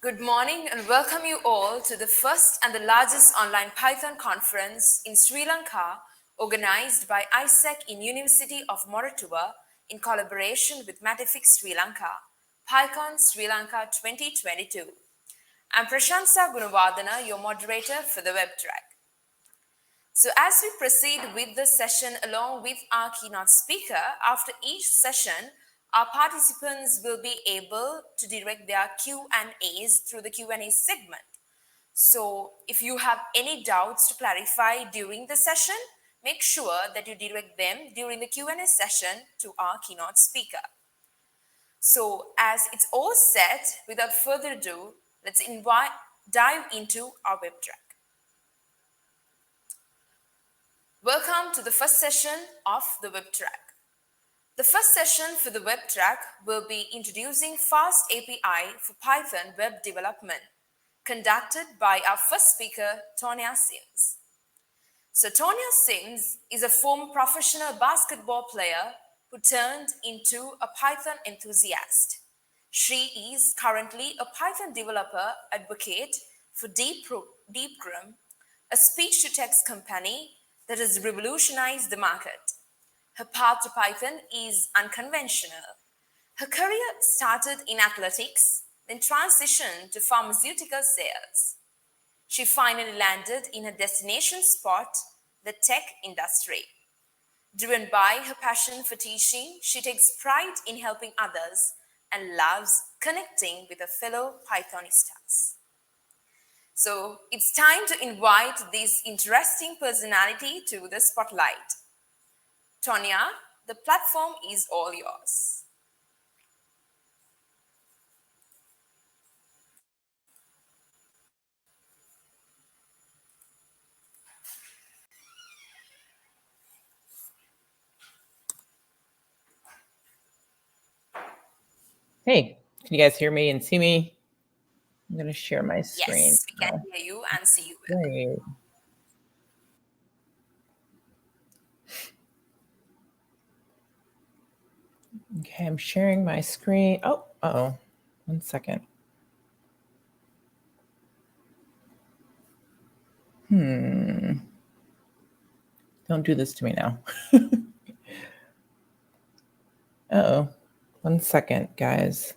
Good morning and welcome you all to the first and the largest online Python conference in Sri Lanka, organized by ISEC in University of Moratuwa in collaboration with Matific Sri Lanka, PyCon Sri Lanka 2022. I'm Prashansa Gunawardana, your moderator for the web track. So as we proceed with the session along with our keynote speaker, after each session, our participants will be able to direct their Q&As through the Q&A segment. So if you have any doubts to clarify during the session, make sure that you direct them during the Q&A session to our keynote speaker. So as it's all set, without further ado, let's dive into our web track. Welcome to the first session of the web track. The first session for the web track will be introducing FastAPI for Python web development, conducted by our first speaker, Tonya Sims. So Tonya Sims is a former professional basketball player who turned into a Python enthusiast. She is currently a Python developer advocate for Deepgram, a speech-to-text company that has revolutionized the market. Her path to Python is unconventional. Her career started in athletics, then transitioned to pharmaceutical sales. She finally landed in her destination spot, the tech industry. Driven by her passion for teaching, she takes pride in helping others and loves connecting with her fellow Pythonistas. So it's time to invite this interesting personality to the spotlight. Tonya, the platform is all yours. Hey, can you guys hear me and see me? I'm going to share my screen. Yes, we can hear you and see you. Great. Okay, I'm sharing my screen. Oh, uh-oh. 1 second. Don't do this to me now. Uh-oh. 1 second, guys.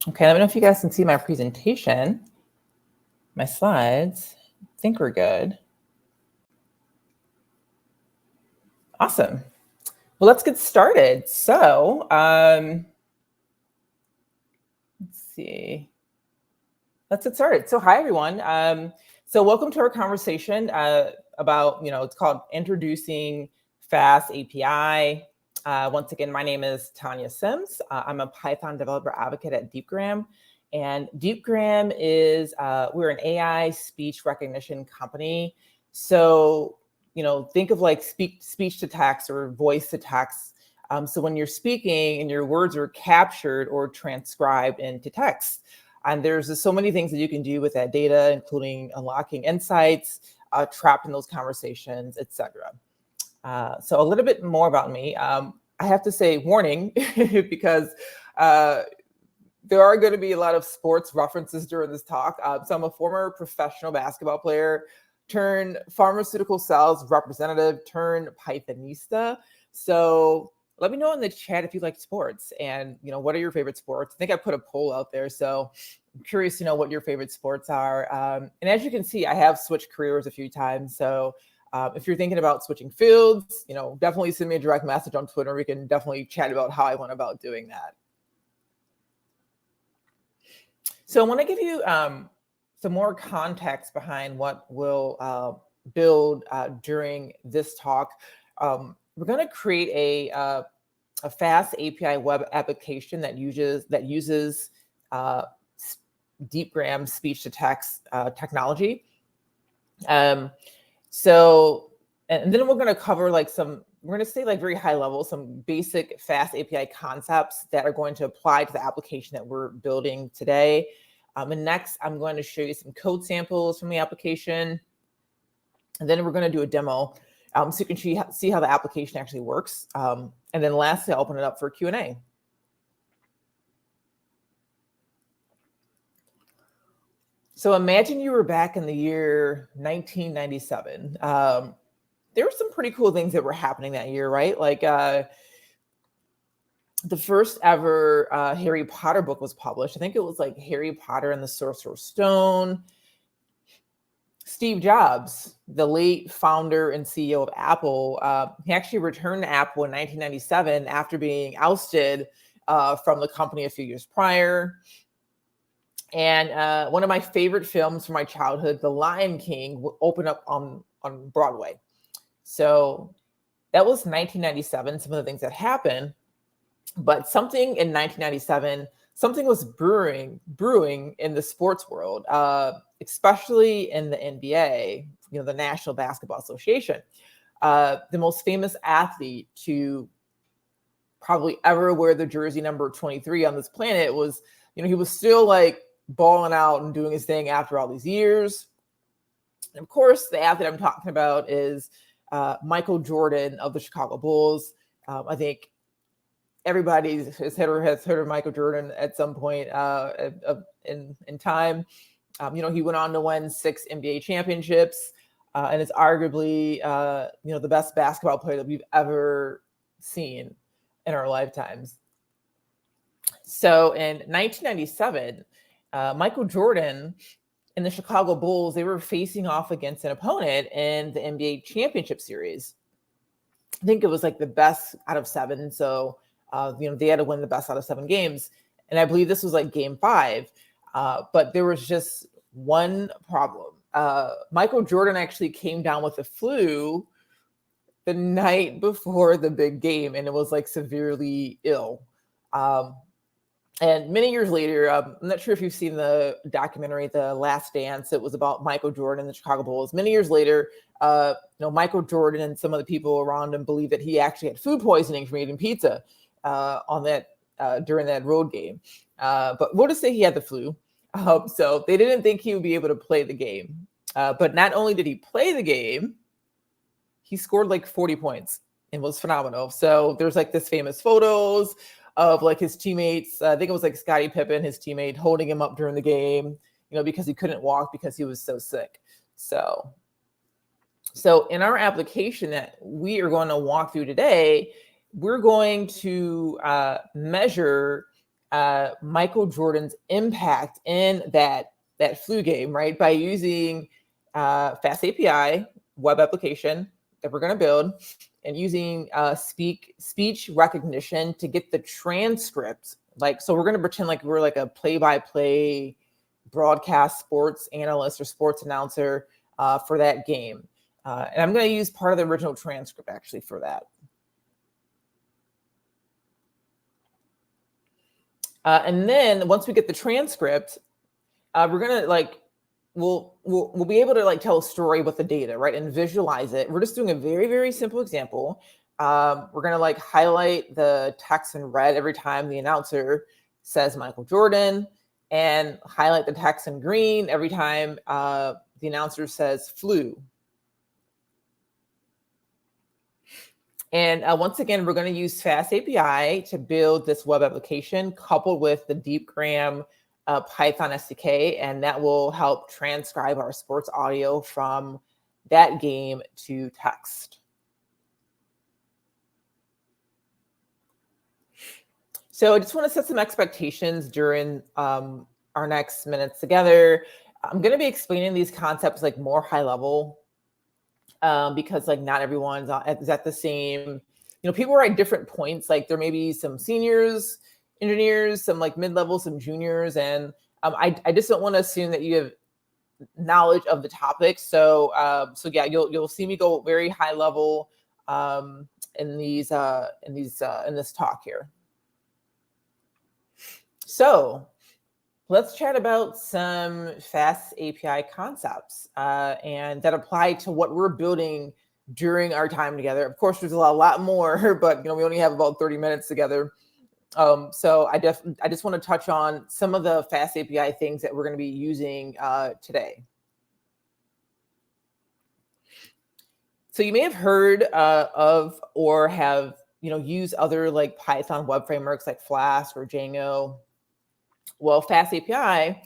Okay, let me know if you guys can see my presentation, my slides. I think we're good. Awesome. Well, let's get started. So, let's see. Let's get started. So, hi, everyone. So welcome to our conversation about, it's called Introducing FastAPI. Once again, my name is Tonya Sims. I'm a Python developer advocate at Deepgram. And Deepgram is, we're an AI speech recognition company. So, think of like speech to text or voice to text. So when you're speaking and your words are captured or transcribed into text, and there's so many things that you can do with that data, including unlocking insights, trapped in those conversations, etc. So a little bit more about me. I have to say warning, because there are going to be a lot of sports references during this talk. So I'm a former professional basketball player turned pharmaceutical sales representative turned Pythonista. So let me know in the chat if you like sports and, what are your favorite sports? I think I put a poll out there. So I'm curious to know what your favorite sports are. And as you can see, I have switched careers a few times. So if you're thinking about switching fields, definitely send me a direct message on Twitter. We can definitely chat about how I went about doing that. So I want to give you some more context behind what we'll build during this talk. We're going to create a FastAPI web application that uses Deepgram speech-to-text technology. So, and then we're going to cover we're going to stay very high level, some basic FastAPI concepts that are going to apply to the application that we're building today. And next, I'm going to show you some code samples from the application. And then we're going to do a demo so you can see how the application actually works. And then lastly, I'll open it up for Q&A. So imagine you were back in the year 1997. There were some pretty cool things that were happening that year, right? Like the first ever Harry Potter book was published. I think it was like Harry Potter and the Sorcerer's Stone. Steve Jobs, the late founder and CEO of Apple, he actually returned to Apple in 1997 after being ousted from the company a few years prior. And one of my favorite films from my childhood, The Lion King, will open up on Broadway. So that was 1997, some of the things that happened. But something in 1997, something was brewing in the sports world, especially in the NBA, the National Basketball Association. The most famous athlete to probably ever wear the jersey number 23 on this planet was, he was still like balling out and doing his thing after all these years. And of course, the athlete I'm talking about is Michael Jordan of the Chicago Bulls. I think everybody has heard of Michael Jordan at some point in time. He went on to win 6 NBA championships and is arguably, the best basketball player that we've ever seen in our lifetimes. So in 1997, Michael Jordan and the Chicago Bulls, they were facing off against an opponent in the NBA championship series. I think it was like the best out of 7. So, they had to win the best out of 7 games. And I believe this was like game 5. But there was just one problem. Michael Jordan actually came down with the flu the night before the big game, and it was like severely ill. And many years later, I'm not sure if you've seen the documentary, The Last Dance. It was about Michael Jordan and the Chicago Bulls. Many years later, Michael Jordan and some of the people around him believe that he actually had food poisoning from eating pizza during that road game. But we'll just say he had the flu. So they didn't think he would be able to play the game. But not only did he play the game, he scored like 40 points and was phenomenal. So there's like this famous photos of like his teammates. I think it was like Scottie Pippen, his teammate, holding him up during the game, because he couldn't walk because he was so sick. So in our application that we are going to walk through today, we're going to measure Michael Jordan's impact in that flu game, right? By using FastAPI web application that we're going to build, and using speech recognition to get the transcript. So we're going to pretend like we're like a play-by-play broadcast sports analyst or sports announcer for that game. And I'm going to use part of the original transcript actually for that. And then once we get the transcript, we're going to we'll be able to tell a story with the data, right? And visualize it. We're just doing a very, very simple example. We're going to highlight the text in red every time the announcer says Michael Jordan, and highlight the text in green every time the announcer says flu. And once again, we're going to use FastAPI to build this web application coupled with the Deepgram Python SDK, and that will help transcribe our sports audio from that game to text. So I just want to set some expectations during our next minutes together. I'm going to be explaining these concepts more high level because not everyone's is at the same, people are at different points. There may be some seniors, engineers, some mid-level, some juniors, and I just don't want to assume that you have knowledge of the topic. So yeah, you'll see me go very high level in this talk here. So let's chat about some FastAPI concepts and that apply to what we're building during our time together. Of course, there's a lot more, but we only have about 30 minutes together. So I just want to touch on some of the FastAPI things that we're going to be using today. So you may have heard of or have used other like Python web frameworks like Flask or Django. Well, FastAPI,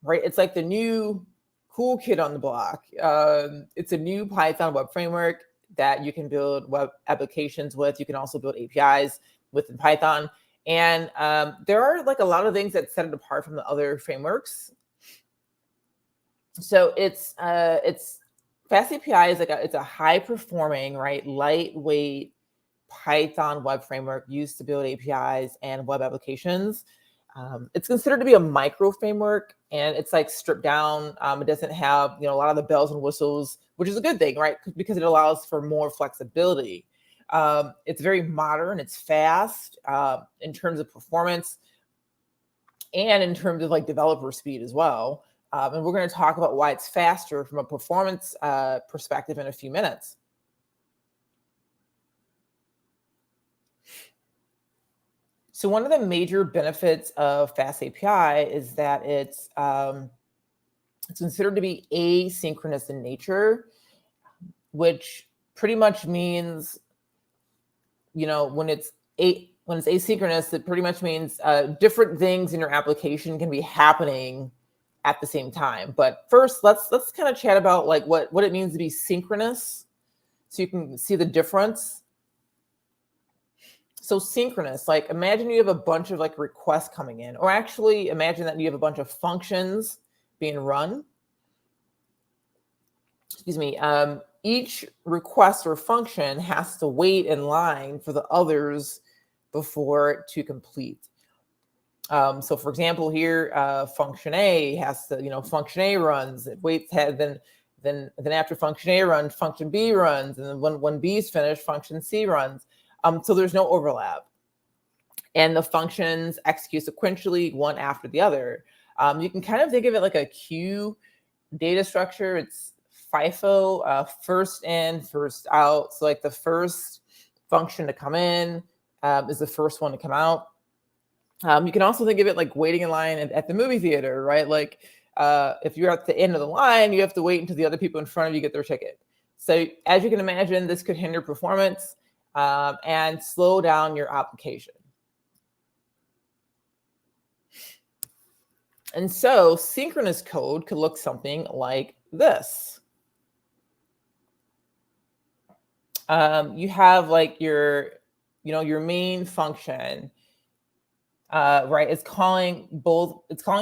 right? It's like the new cool kid on the block. It's a new Python web framework that you can build web applications with. You can also build APIs within Python. And there are like a lot of things that set it apart from the other frameworks. So it's FastAPI is like it's a high performing, right, lightweight Python web framework used to build APIs and web applications. It's considered to be a micro framework, and it's like stripped down. It doesn't have a lot of the bells and whistles, which is a good thing, right? Because it allows for more flexibility. It's very modern. It's fast in terms of performance and in terms of like developer speed as well. And we're going to talk about why it's faster from a performance perspective in a few minutes. So one of the major benefits of FastAPI is that it's considered to be asynchronous in nature, which pretty much means, when it's asynchronous, it pretty much means different things in your application can be happening at the same time. But first, let's kind of chat about like what it means to be synchronous, so you can see the difference. So synchronous, like imagine you have a bunch of like requests coming in, or actually imagine that you have a bunch of functions being run. Excuse me. Each request or function has to wait in line for the others before to complete. So for example, here, function A has to, function A runs, it waits, then after function A runs, function B runs, and then when B is finished, function C runs. So there's no overlap. And the functions execute sequentially one after the other. You can kind of think of it like a queue data structure. It's FIFO, first in, first out. So like the first function to come in is the first one to come out. You can also think of it like waiting in line at the movie theater, right? Like if you're at the end of the line, you have to wait until the other people in front of you get their ticket. So as you can imagine, this could hinder performance and slow down your application. And so synchronous code could look something like this. You have like your main function, right? It's calling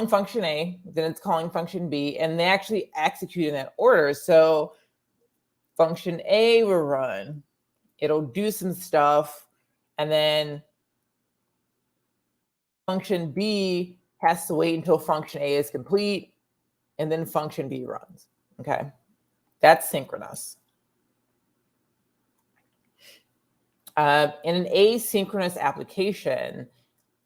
function A, then it's calling function B, and they actually execute in that order. So function A will run, it'll do some stuff, and then function B has to wait until function A is complete, and then function B runs. Okay, that's synchronous. In an asynchronous application,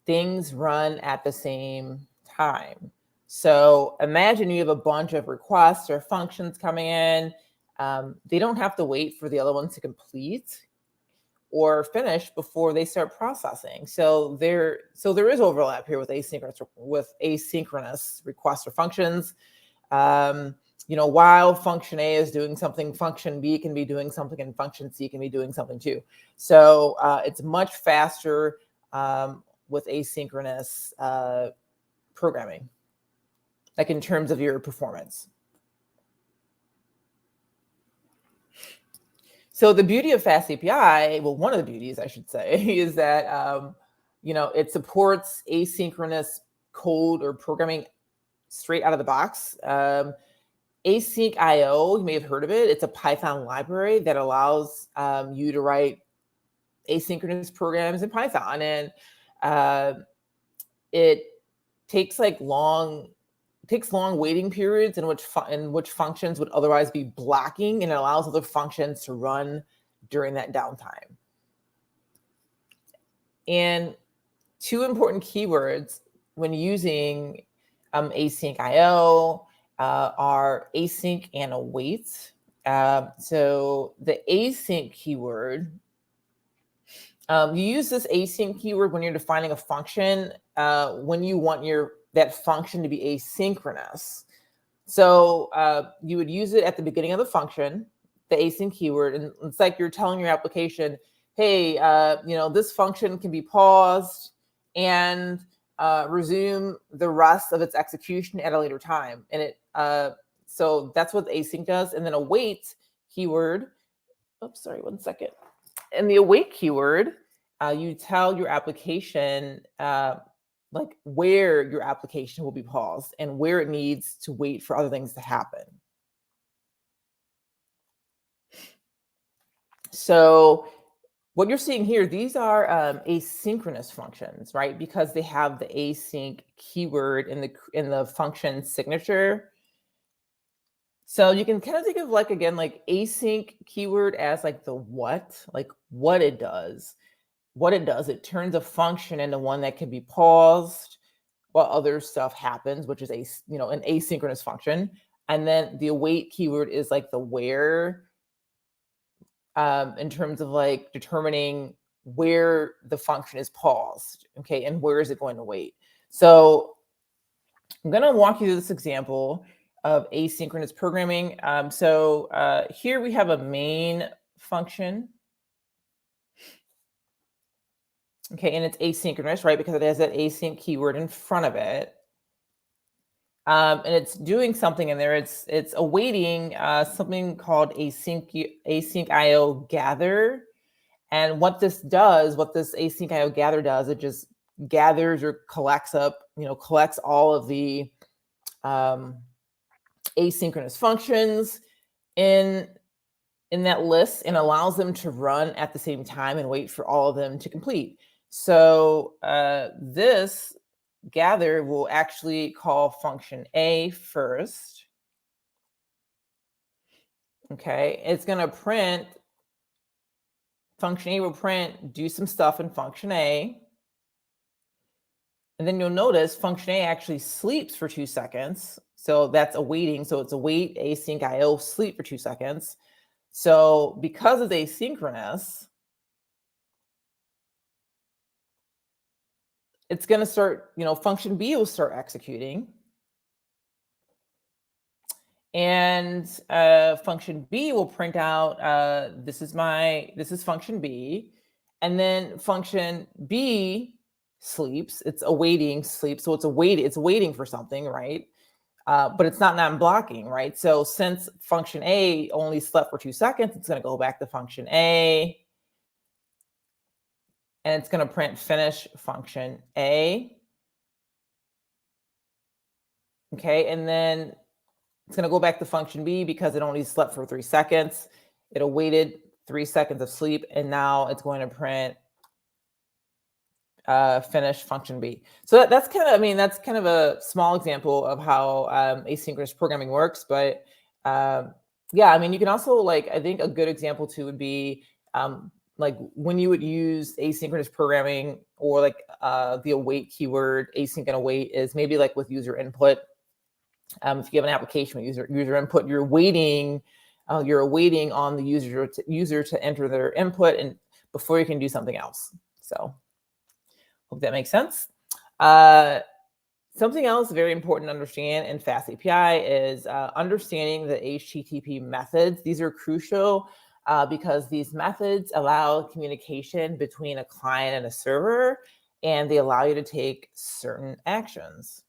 things run at the same time. So imagine you have a bunch of requests or functions coming in. They don't have to wait for the other ones to complete or finish before they start processing. So there is overlap here with asynchronous requests or functions. While function A is doing something, function B can be doing something, and function C can be doing something too. So it's much faster with asynchronous programming, like in terms of your performance. So the beauty of FastAPI, well, one of the beauties, I should say, is that it supports asynchronous code or programming straight out of the box. Async IO, you may have heard of it. It's a Python library that allows you to write asynchronous programs in Python, and it takes long waiting periods in which functions would otherwise be blocking, and it allows other functions to run during that downtime. And two important keywords when using async IO are async and await. So the async keyword, you use this async keyword when you're defining a function when you want that function to be asynchronous. So you would use it at the beginning of the function. the async keyword, and it's like you're telling your application, hey, this function can be paused and resume the rest of its execution at a later time. And it so that's what the async does. And then await keyword, oops, sorry, one second. In the await keyword, you tell your application like where your application will be paused and where it needs to wait for other things to happen. So what you're seeing here, these are asynchronous functions, right? Because they have the async keyword in the function signature. So you can kind of think of like, again, like async keyword as like the what it does. What it does, it turns a function into one that can be paused while other stuff happens, which is an asynchronous function. And then the await keyword is like the where, in terms of like determining where the function is paused, okay, and where is it going to wait. So I'm going to walk you through this example of asynchronous programming. So here we have a main function. Okay, and it's asynchronous, right? Because it has that async keyword in front of it. And it's doing something in there. It's awaiting something called async IO gather. And what this async IO gather does, it just gathers or collects all of the asynchronous functions in that list and allows them to run at the same time and wait for all of them to complete. So this gather will actually call function A first. Okay, it's going to print, function A will print, do some stuff in function A. And then you'll notice function A actually sleeps for 2 seconds. So that's awaiting. So it's await async IO sleep for 2 seconds. So because it's asynchronous, it's going to start, function B will start executing. And function B will print out, this is function B. And then function B sleeps, it's awaiting sleep. So it's waiting for something, right? But it's not non-blocking, right? So since function A only slept for 2 seconds, it's going to go back to function A. And it's going to print finish function A. Okay, and then it's going to go back to function B because it only slept for 3 seconds. It awaited 3 seconds of sleep, and now it's going to print finish function B. So that's kind of a small example of how asynchronous programming works. But yeah, you can also, I think a good example too would be like when you would use asynchronous programming, or the await keyword, async and await, is maybe like with user input. If you have an application with user input, you're awaiting on the user to enter their input and before you can do something else. So hope that makes sense. Something else very important to understand in FastAPI is understanding the HTTP methods. These are crucial because these methods allow communication between a client and a server, and they allow you to take certain actions.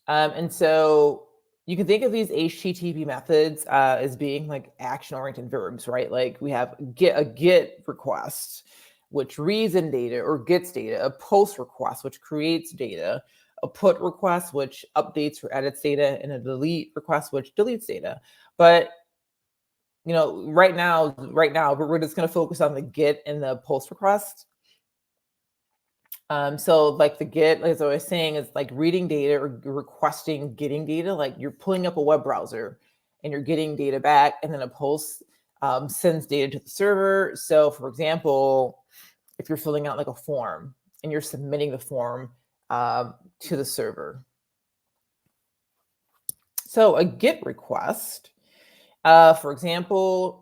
And so you can think of these HTTP methods as being like action-oriented verbs, right? Like we have a get request, which reads in data or gets data, a post request, which creates data, a put request, which updates or edits data, and a delete request, which deletes data. But right now, we're just going to focus on the get and the post request. So like the get, as I was saying, is like reading data or requesting getting data. Like you're pulling up a web browser and you're getting data back, and then a post sends data to the server. So for example, if you're filling out like a form and you're submitting the form to the server. So a get request, for example,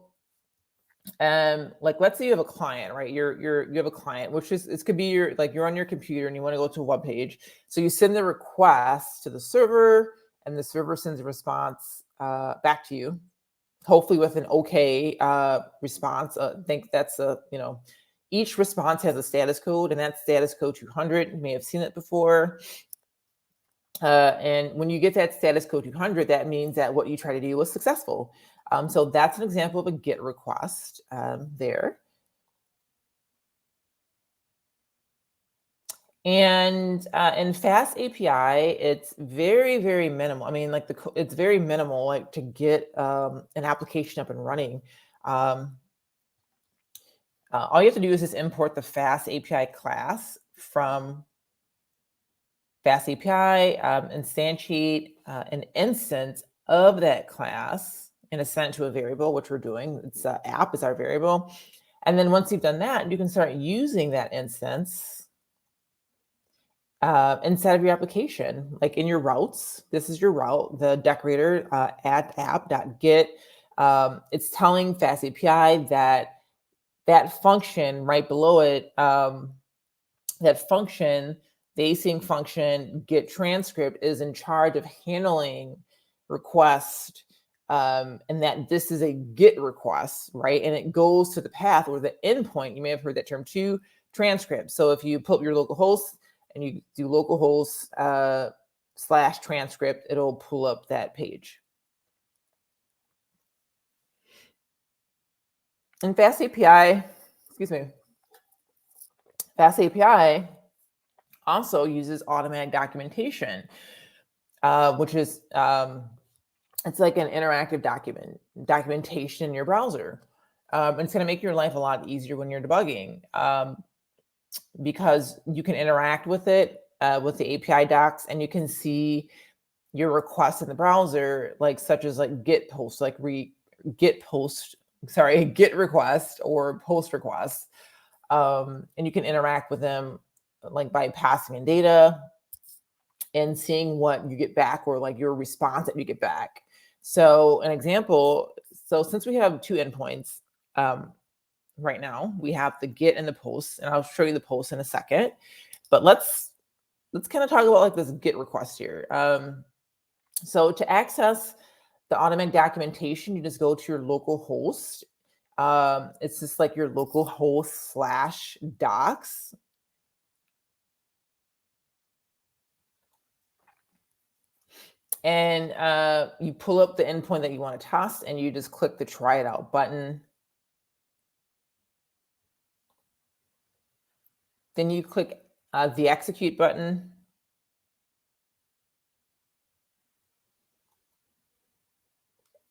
like let's say you have a client, right? You have a client, which is, it could be you're on your computer and you want to go to a web page. So you send the request to the server, and the server sends a response back to you, hopefully with an okay response. I think that's each response has a status code, and that's status code 200. You may have seen it before. And when you get that status code 200, that means that what you try to do was successful. So that's an example of a GET request there. And in FastAPI, it's very, very minimal. I mean, like it's very minimal, like to get an application up and running. All you have to do is just import the FastAPI class from FastAPI, instantiate an instance of that class, and assign it to a variable, which we're doing. It's app is our variable. And then once you've done that, you can start using that instance inside of your application, like in your routes. This is your route, the decorator at app.get. It's telling FastAPI that function right below it, that function, the async function get transcript, is in charge of handling request, and that this is a GET request, right? And it goes to the path or the endpoint. You may have heard that term too, transcript. So if you put up your local host and you do localhost / transcript, it'll pull up that page. And FastAPI, FastAPI also uses automatic documentation, which is it's like an interactive documentation in your browser. It's going to make your life a lot easier when you're debugging, because you can interact with it with the API docs, and you can see your requests in the browser, like such as like get post, like get request or post request, and you can interact with them like by passing in data and seeing what you get back, or like your response that you get back. So an example, so since we have two endpoints right now, we have the get and the post, and I'll show you the post in a second, but let's kind of talk about like this get request here. So to access the automatic documentation, you just go to your local host. It's just like your local host / docs. And you pull up the endpoint that you want to test, and you just click the try it out button. Then you click the execute button.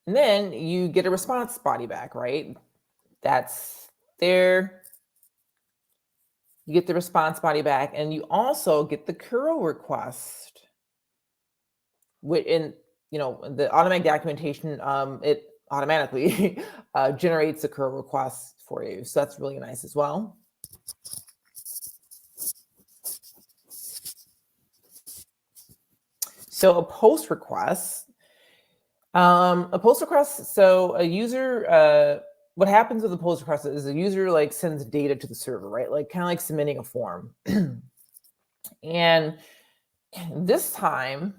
And then you get a response body back, right? That's there. You get the response body back, and you also get the curl request. In the automatic documentation, it automatically generates the curl request for you. So that's really nice as well. So a post request, so a user, what happens with a post request is a user like sends data to the server, right? Like kind of like submitting a form. And this time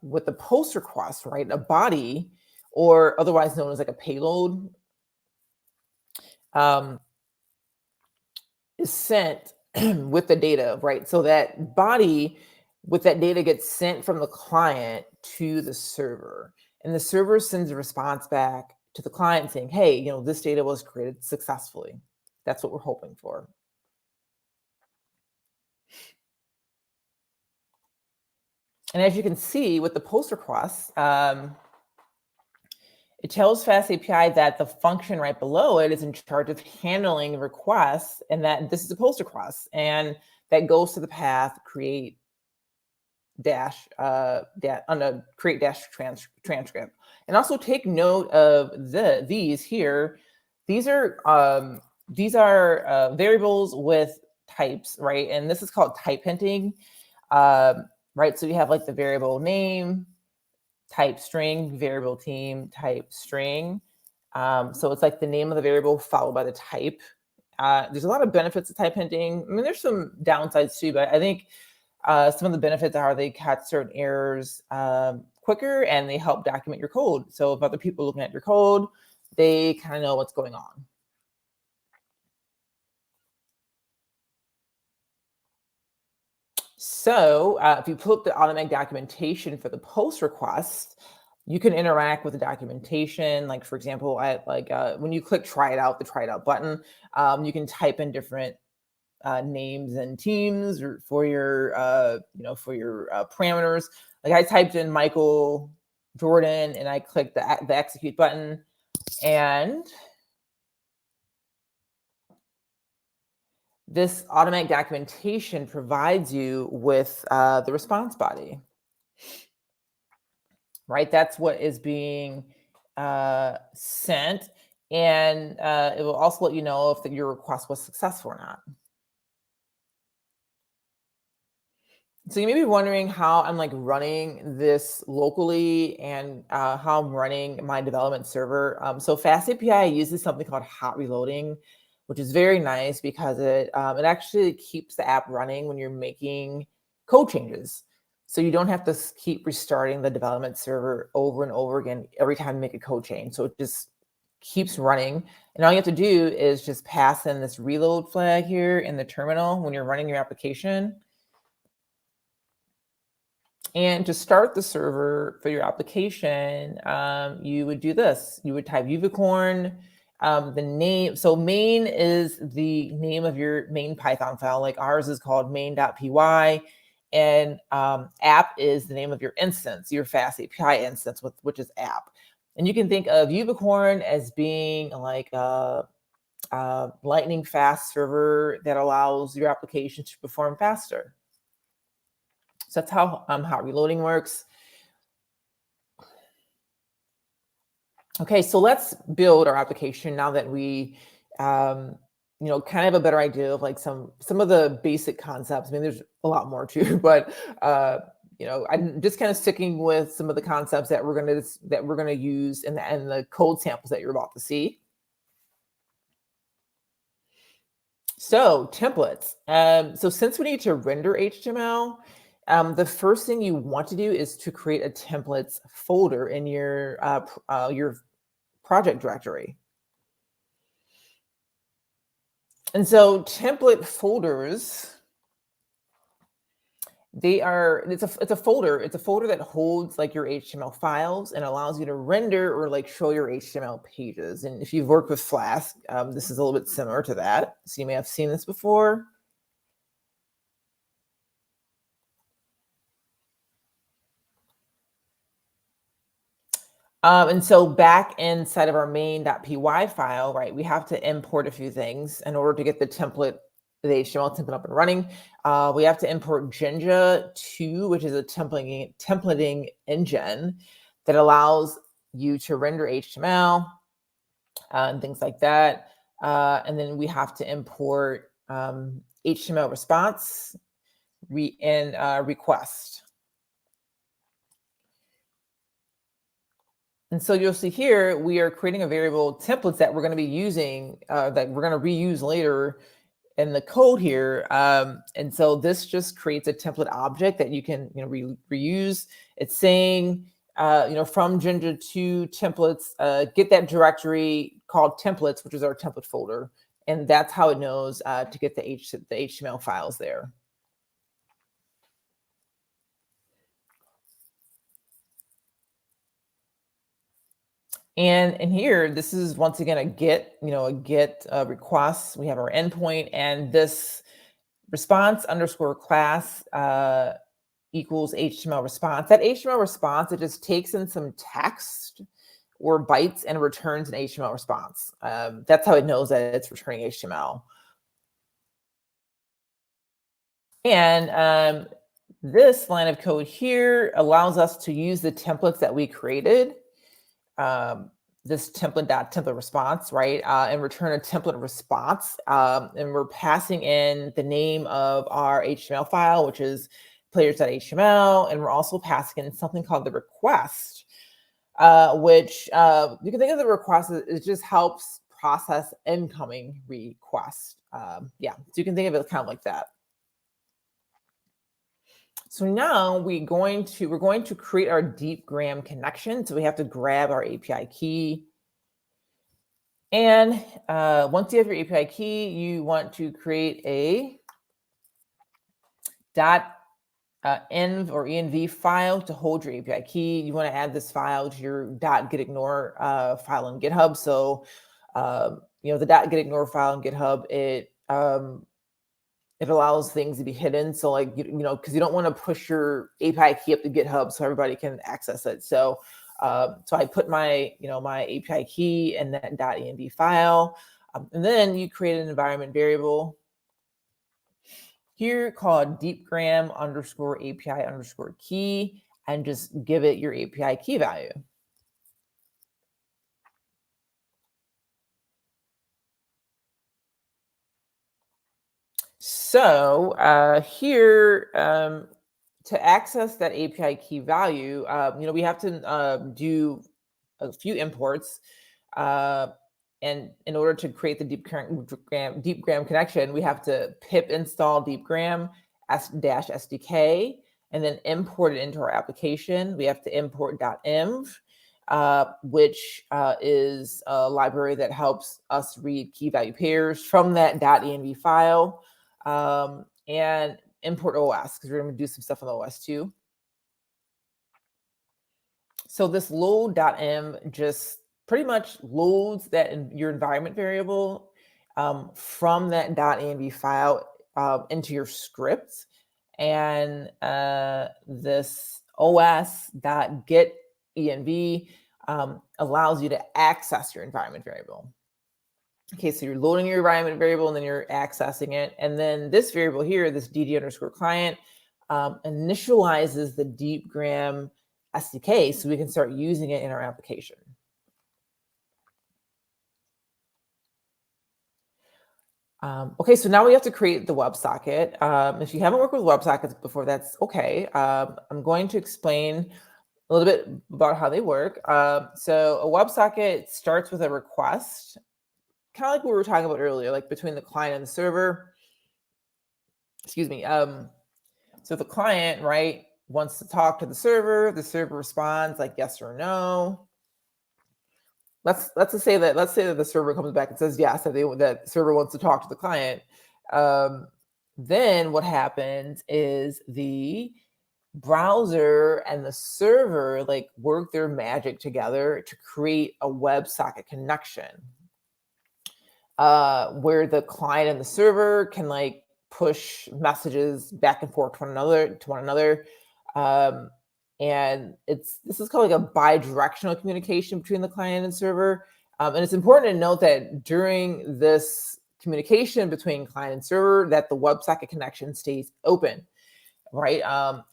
with the post request, right, a body, or otherwise known as like a payload, is sent with the data, right? So that body with that data gets sent from the client to the server, and the server sends a response back to the client saying, hey, this data was created successfully. That's what we're hoping for. And as you can see with the post request, it tells FastAPI that the function right below it is in charge of handling requests, and that this is a post request, and that goes to the path create dash transcript. And also take note of these here. These are variables with types, right? And this is called type hinting, right? So you have like the variable name, type string, variable team, type string. So it's like the name of the variable followed by the type. There's a lot of benefits of type hinting. I mean, there's some downsides too, but I think Some of the benefits are they catch certain errors quicker, and they help document your code. So if other people are looking at your code, they kind of know what's going on. So if you pull up the automatic documentation for the post request, you can interact with the documentation. Like, for example, when you click try it out, the try it out button, you can type in different names and teams for your parameters. Like, I typed in Michael Jordan and I clicked the execute button, and this automatic documentation provides you with the response body, right? That's what is being sent, and it will also let you know if your request was successful or not. So you may be wondering how I'm running this locally and how I'm running my development server. So FastAPI uses something called hot reloading, which is very nice because it actually keeps the app running when you're making code changes. So you don't have to keep restarting the development server over and over again every time you make a code change. So it just keeps running. And all you have to do is just pass in this reload flag here in the terminal when you're running your application. And to start the server for your application, you would do this. You would type unicorn, the name. So main is the name of your main Python file. Like ours is called main.py. And app is the name of your instance, your FastAPI instance, which is app. And you can think of unicorn as being like a lightning fast server that allows your application to perform faster. So that's how hot reloading works. Okay, so let's build our application now that we, kind of have a better idea of like some of the basic concepts. I mean, there's a lot more too, but I'm just kind of sticking with some of the concepts that we're gonna use in the code samples that you're about to see. So templates. So since we need to render HTML, the first thing you want to do is to create a templates folder in your project directory. And so template folders, it's a folder that holds like your HTML files and allows you to render or like show your HTML pages. And if you've worked with Flask, this is a little bit similar to that. So you may have seen this before. And so back inside of our main.py file, right, we have to import a few things in order to get the HTML template up and running. We have to import Jinja 2, which is a templating engine that allows you to render HTML and things like that. And then we have to import HTML response and request. And so you'll see here, we are creating a variable templates that we're going to be using, that we're going to reuse later in the code here. And so this just creates a template object that you can reuse. It's saying, from Jinja to templates, get that directory called templates, which is our template folder. And that's how it knows to get the HTML files there. And in here, this is once again a get request. We have our endpoint, and this response underscore class equals HTML response. That HTML response, it just takes in some text or bytes and returns an HTML response. That's how it knows that it's returning HTML. And this line of code here allows us to use the templates that we created. This template response, right? And return a template response. And we're passing in the name of our HTML file, which is players.html. And we're also passing in something called the request, which you can think of the request as it just helps process incoming requests. So you can think of it kind of like that. So now we're going to create our Deepgram connection. So we have to grab our API key. And once you have your API key, you want to create a .env or env file to hold your API key. You want to add this file to your .getignore file in GitHub. So the .getignore file in GitHub, it allows things to be hidden. So like, because you don't want to push your API key up to GitHub so everybody can access it. So I put my API key in that .env file. And then you create an environment variable here called Deepgram _API _key, and just give it your API key value. So here, to access that API key value, we have to do a few imports. And in order to create the Deepgram connection, we have to pip install Deepgram -SDK and then import it into our application. We have to import .env, which is a library that helps us read key value pairs from that .env file, and import OS, because we're going to do some stuff on the OS too. So this load.env just pretty much loads that in your environment variable from that .env file into your script, and this os.getEnv allows you to access your environment variable. Okay, so you're loading your environment variable and then you're accessing it, and then this variable here, this dd_client, initializes the Deepgram SDK so we can start using it in our application. Okay, so now we have to create the WebSocket. If you haven't worked with WebSockets before, that's okay. I'm going to explain a little bit about how they work. So a WebSocket starts with a request, kind of like what we were talking about earlier, like between the client and the server. Excuse me. So the client, right, wants to talk to the server responds like yes or no. Let's say that the server comes back and says yes, that server wants to talk to the client. Then what happens is the browser and the server like work their magic together to create a WebSocket connection, where the client and the server can like push messages back and forth to one another. And this is called like a bi-directional communication between the client and server. And it's important to note that during this communication between client and server, that the WebSocket connection stays open, right?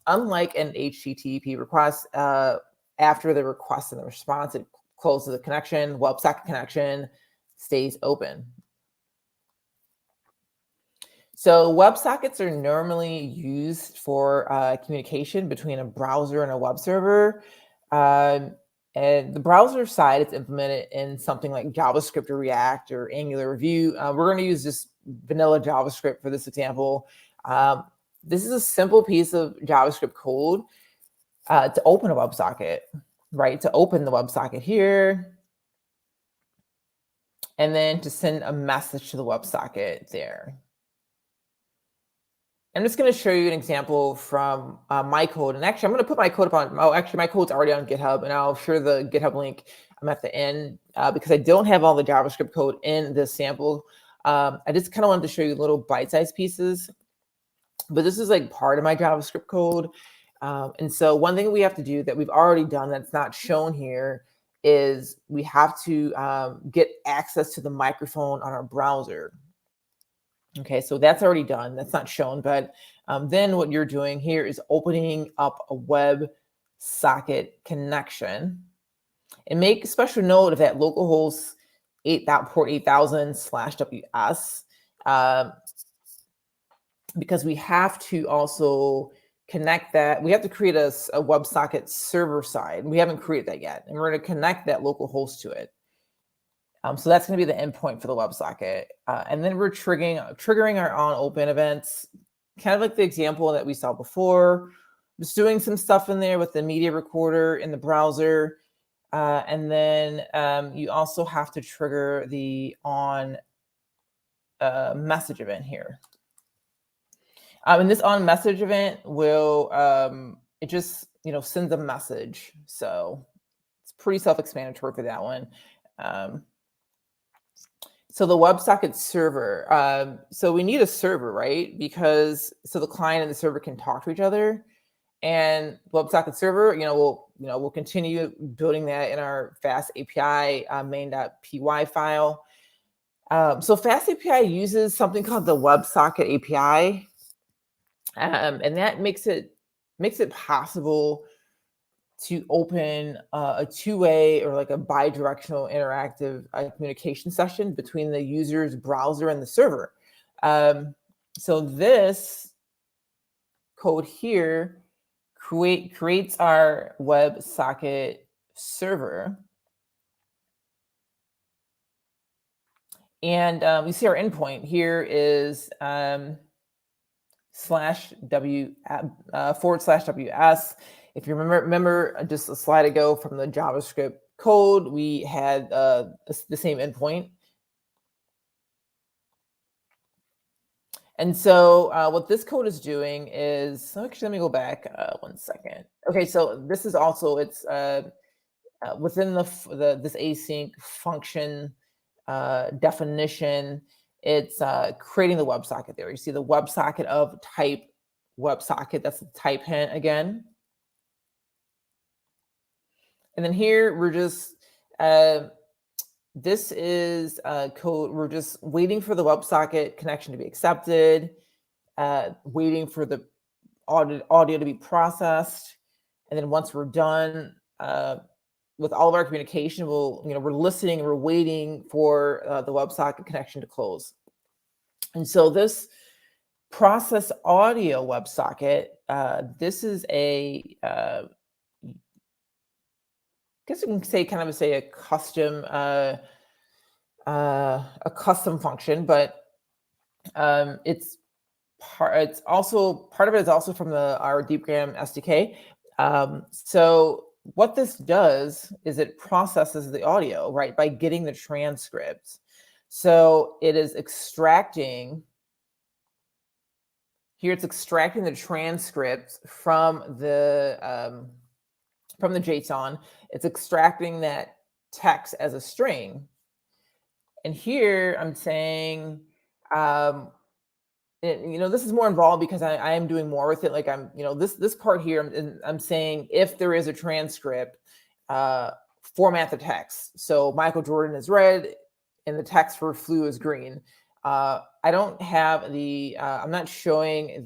Unlike an HTTP request, after the request and the response, it closes the connection. WebSocket connection stays open. So WebSockets are normally used for communication between a browser and a web server. And the browser side, it's implemented in something like JavaScript or React or Angular Vue. We're going to use just vanilla JavaScript for this example. This is a simple piece of JavaScript code to open a WebSocket, right? To open the WebSocket here, and then to send a message to the WebSocket there. I'm just going to show you an example from my code. And actually, I'm going to put my code up on, my code's already on GitHub, and I'll share the GitHub link at the end because I don't have all the JavaScript code in this sample. I just kind of wanted to show you little bite-sized pieces, but this is like part of my JavaScript code. And so one thing we have to do that we've already done that's not shown here is we have to get access to the microphone on our browser. Okay, so that's already done. That's not shown, but then what you're doing here is opening up a WebSocket connection, and make special note of that localhost port 8000/WS, because we have to also connect that. We have to create a WebSocket server side. We haven't created that yet, and we're going to connect that local host to it. So that's going to be the endpoint for the WebSocket. And then we're triggering our on open events, kind of like the example that we saw before, just doing some stuff in there with the media recorder in the browser. And then you also have to trigger the on message event here. And this on message event will, it just, sends a message. So it's pretty self-explanatory for that one. So the Websocket server, so we need a server, right? Because so the client and the server can talk to each other. And Websocket server, we'll continue building that in our FastAPI main.py file. So FastAPI uses something called the WebSocket API, and that makes it possible to open a two-way or like a bi-directional interactive communication session between the user's browser and the server. So this code here creates our WebSocket server. And we see our endpoint here is /w/ws. If you remember just a slide ago from the JavaScript code, we had the same endpoint. And so what this code is doing is, actually, let me go back 1 second. Okay, so this is also, it's within this async function definition, it's creating the WebSocket there. You see the WebSocket of type WebSocket, that's the type hint again. And then here we're just, this is code, we're just waiting for the WebSocket connection to be accepted, waiting for the audio to be processed. And then once we're done with all of our communication, we're listening, we're waiting for the WebSocket connection to close. And so this process audio WebSocket, this is I guess you can say a custom function, but it's also part of it is also from our Deepgram SDK. So what this does is it processes the audio, right, by getting the transcripts. So it is extracting. Here it's extracting the transcripts from the JSON. It's extracting that text as a string. And here I'm saying, this is more involved because I am doing more with it. Like this part here, I'm saying if there is a transcript, format the text. So Michael Jordan is red and the text for flu is green. I don't have I'm not showing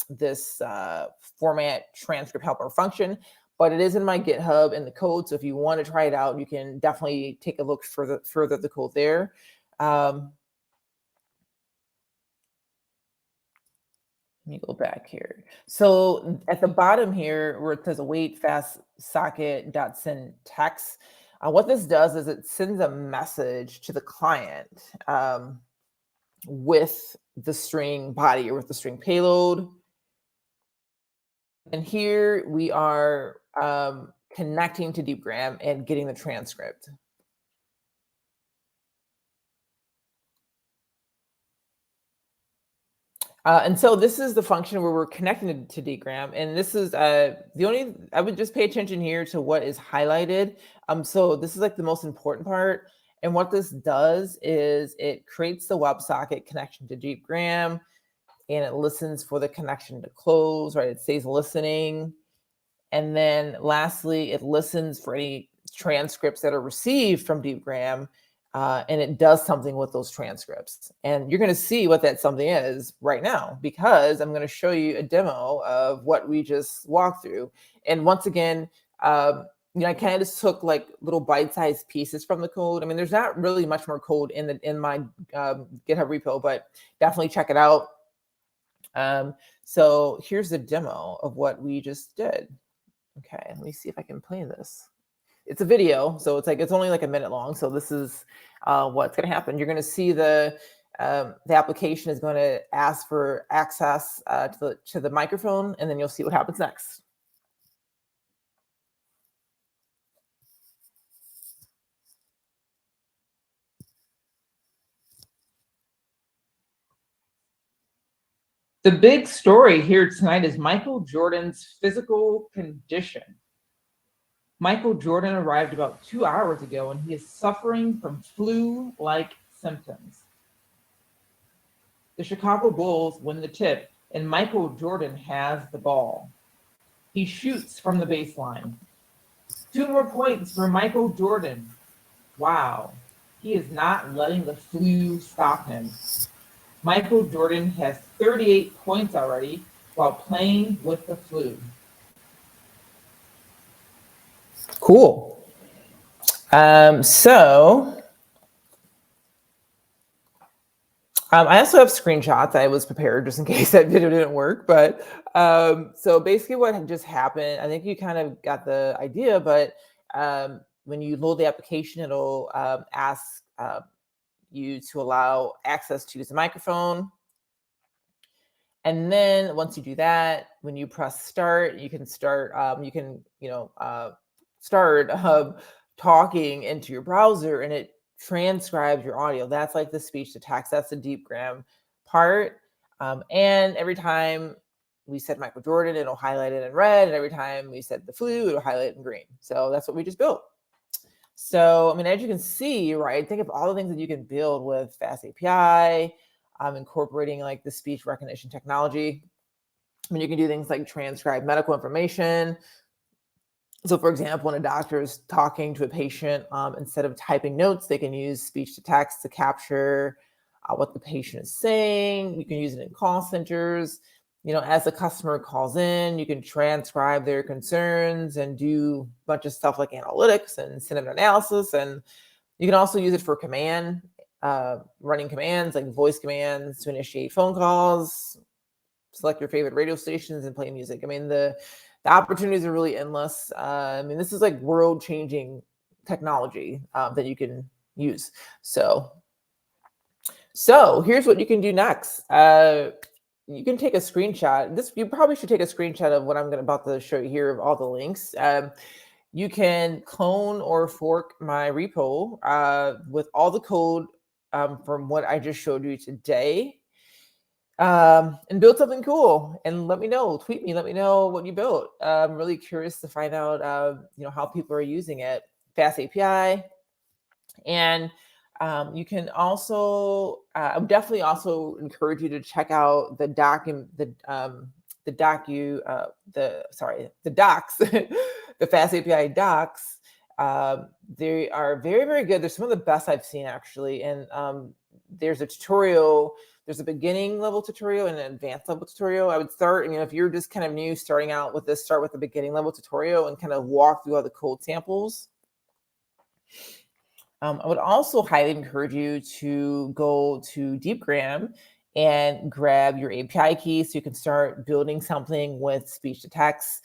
this format transcript helper function, but it is in my GitHub in the code. So if you want to try it out, you can definitely take a look further at the code there. Let me go back here. So at the bottom here, where it says await fastsocket.send text, what this does is it sends a message to the client with the string body or with the string payload. And here we are connecting to Deepgram and getting the transcript. And so this is the function where we're connecting to Deepgram. And this is I would just pay attention here to what is highlighted. So this is like the most important part. And what this does is it creates the WebSocket connection to Deepgram, and it listens for the connection to close, right? It stays listening. And then lastly, it listens for any transcripts that are received from Deepgram, and it does something with those transcripts. And you're going to see what that something is right now, because I'm going to show you a demo of what we just walked through. And once again, I kind of just took like little bite-sized pieces from the code. I mean, there's not really much more code in my GitHub repo, but definitely check it out. So here's the demo of what we just did. Okay, let me see if I can play this. It's a video, so it's only like a minute long. So this is what's going to happen. You're going to see the the application is going to ask for access to the microphone, and then you'll see what happens next. The big story here tonight is Michael Jordan's physical condition. Michael Jordan arrived about 2 hours ago, and he is suffering from flu-like symptoms. The Chicago Bulls win the tip, and Michael Jordan has the ball. He shoots from the baseline. 2 more points for Michael Jordan. Wow, he is not letting the flu stop him. Michael Jordan has 38 points already while playing with the flu. Cool. I also have screenshots. I was prepared just in case that video didn't work. But so basically what had just happened, I think you kind of got the idea, but when you load the application, it'll ask you to allow access to use the microphone. And then once you do that, when you press start, you can start, start talking into your browser, and it transcribes your audio. That's like the speech to text. That's the Deepgram part. And every time we said Michael Jordan, it'll highlight it in red. And every time we said the flu, it'll highlight it in green. So that's what we just built. So, I mean, as you can see, right, think of all the things that you can build with FastAPI, incorporating like the speech recognition technology. I mean, you can do things like transcribe medical information. So for example, when a doctor is talking to a patient, instead of typing notes, they can use speech to text to capture what the patient is saying. You can use it in call centers. You know, as the customer calls in, you can transcribe their concerns and do a bunch of stuff like analytics and sentiment analysis. And you can also use it for running commands like voice commands to initiate phone calls, select your favorite radio stations, and play music. I mean, the opportunities are really endless. I mean, this is like world-changing technology that you can use. So here's what you can do next. You can take a screenshot. You probably should take a screenshot of what I'm about to show you here of all the links. You can clone or fork my repo with all the code from what I just showed you today, and build something cool. And let me know. Tweet me. Let me know what you built. I'm really curious to find out, how people are using it. FastAPI, and you can also. I would definitely also encourage you to check out the docs, the docs, the FastAPI docs. They are very, very good. They're some of the best I've seen, actually. And there's a tutorial. There's a beginning level tutorial and an advanced level tutorial. I would start, if you're just kind of new starting out with this, start with the beginning level tutorial and kind of walk through all the code samples. I would also highly encourage you to go to Deepgram and grab your API key so you can start building something with speech to text.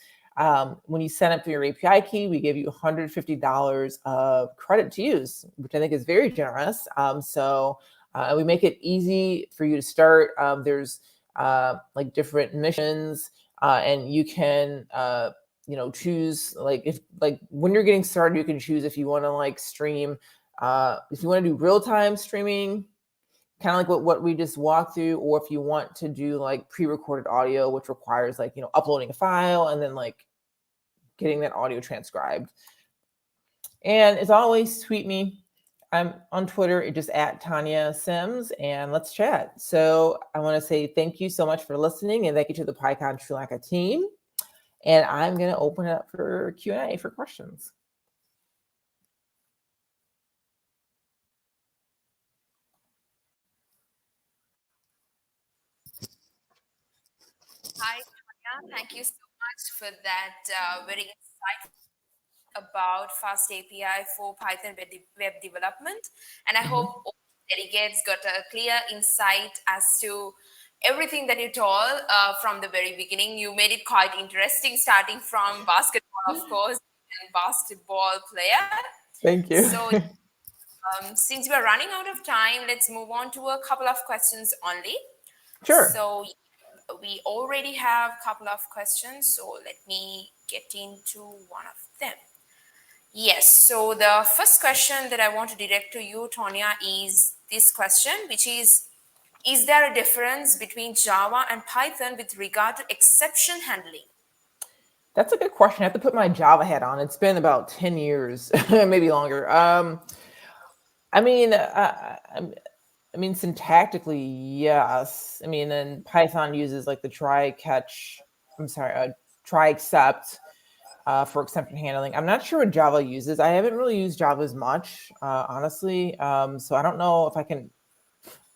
When you sign up for your API key, we give you $150 of credit to use, which I think is very generous. We make it easy for you to start. There's like different missions, and you can choose when you're getting started, you can choose if you want to stream. If you want to do real-time streaming, kind of like what we just walked through, or if you want to do like pre-recorded audio, which requires uploading a file and then getting that audio transcribed. And as always, tweet me. I'm on Twitter, just at Tonya Sims, and let's chat. So I want to say thank you so much for listening, and thank you to the PyCon Lanka team. And I'm going to open it up for Q&A for questions. Hi, Tonya. Thank you so much for that very insightful about FastAPI for Python web development. And I hope all delegates got a clear insight as to everything that you told from the very beginning. You made it quite interesting, starting from basketball, of course, and basketball player. Thank you. So Since we're running out of time, let's move on to a couple of questions only. Sure. So we already have a couple of questions, so let me get into one of them. Yes, so the first question that I want to direct to you, Tonya, is this question, which is there a difference between Java and Python with regard to exception handling? That's a good question. I have to put my Java hat on. It's been about 10 years, maybe longer. I mean, I mean, syntactically, yes. I mean, and Python uses like the try except for exception handling. I'm not sure what Java uses. I haven't really used Java as much, honestly. So I don't know if I can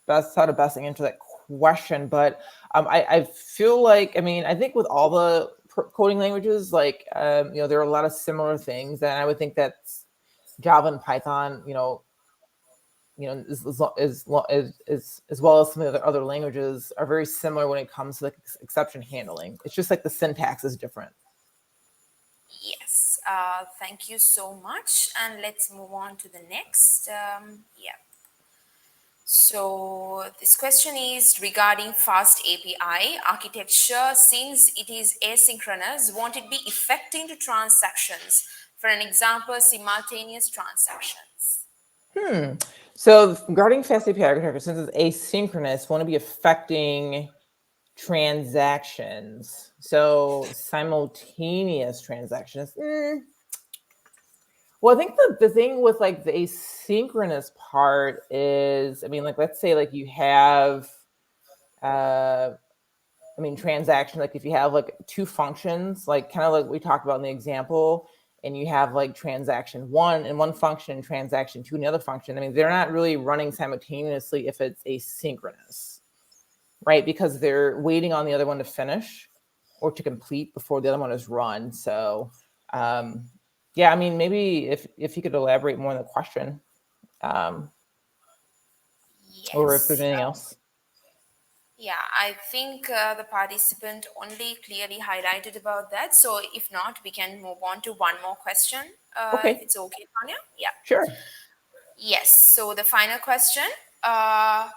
how to best answer that question. But I feel like, I mean, I think with all the coding languages, like, there are a lot of similar things. And I would think that Java and Python, as well as some of the other languages, are very similar when it comes to like exception handling. It's just like the syntax is different. Yes, thank you so much. And let's move on to the next. Yeah. So this question is regarding FastAPI architecture. Since it is asynchronous, won't it be affecting the transactions? For an example, simultaneous transactions. So regarding FastAPI architecture, since it's asynchronous, won't it be affecting transactions? So simultaneous transactions. Well, I think the thing with like the asynchronous part is, I mean, like, let's say like you have, I mean, transaction, like if you have like two functions, like kind of like we talked about in the example, and you have like transaction one and one function and transaction two and the other function, I mean, they're not really running simultaneously if it's asynchronous, right? Because they're waiting on the other one to finish or to complete before the other one is run. So, yeah, I mean, maybe if you could elaborate more on the question, or if there's Yes. anything else. Yeah, I think the participant only clearly highlighted about that. So if not, we can move on to one more question, if Okay, it's okay, Tanya. Yeah. sure. Yes. So the final question, uh,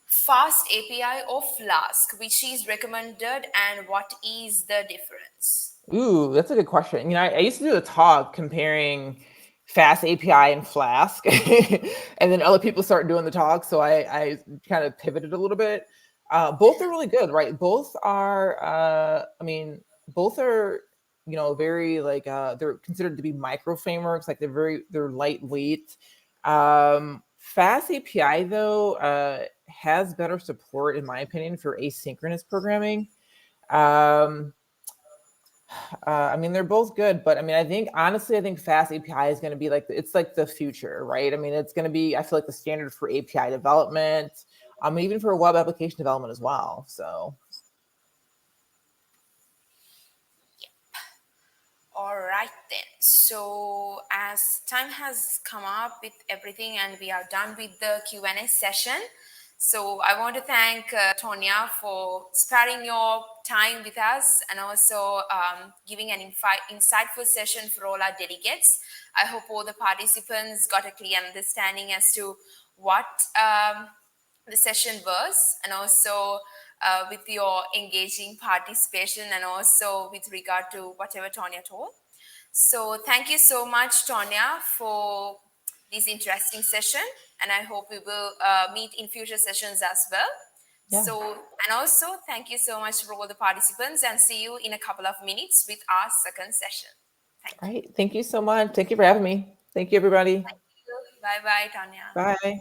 Fast API or Flask, which is recommended and what is the difference? Ooh, that's a good question. I used to do a talk comparing Fast API and Flask, and then other people started doing the talk, so I kind of pivoted a little bit. Both are really good, right? Both are, I mean, both are, very like, they're considered to be micro frameworks, like they're lightweight. Fast API though has better support, in my opinion, for asynchronous programming. Um, I mean, they're both good, but I mean, honestly, I think Fast API is going to be like, it's like the future, right? I mean, it's going to be, I feel like, the standard for API development, even for web application development as well. So, All right, then. So, as time has come up with everything and we are done with the Q&A session, so I want to thank Tonya for sparing your time with us and also giving an insightful session for all our delegates. I hope all the participants got a clear understanding as to what the session was, and also with your engaging participation, and also with regard to whatever Tonya told. So thank you so much, Tonya, for this interesting session, and I hope we will meet in future sessions as well. yeah. So, and also thank you so much for all the participants, and see you in a couple of minutes with our second session. Thank All you. right. Thank you so much. Thank you for having me. Thank you, everybody. Thank you. Bye bye, Tanya. Bye.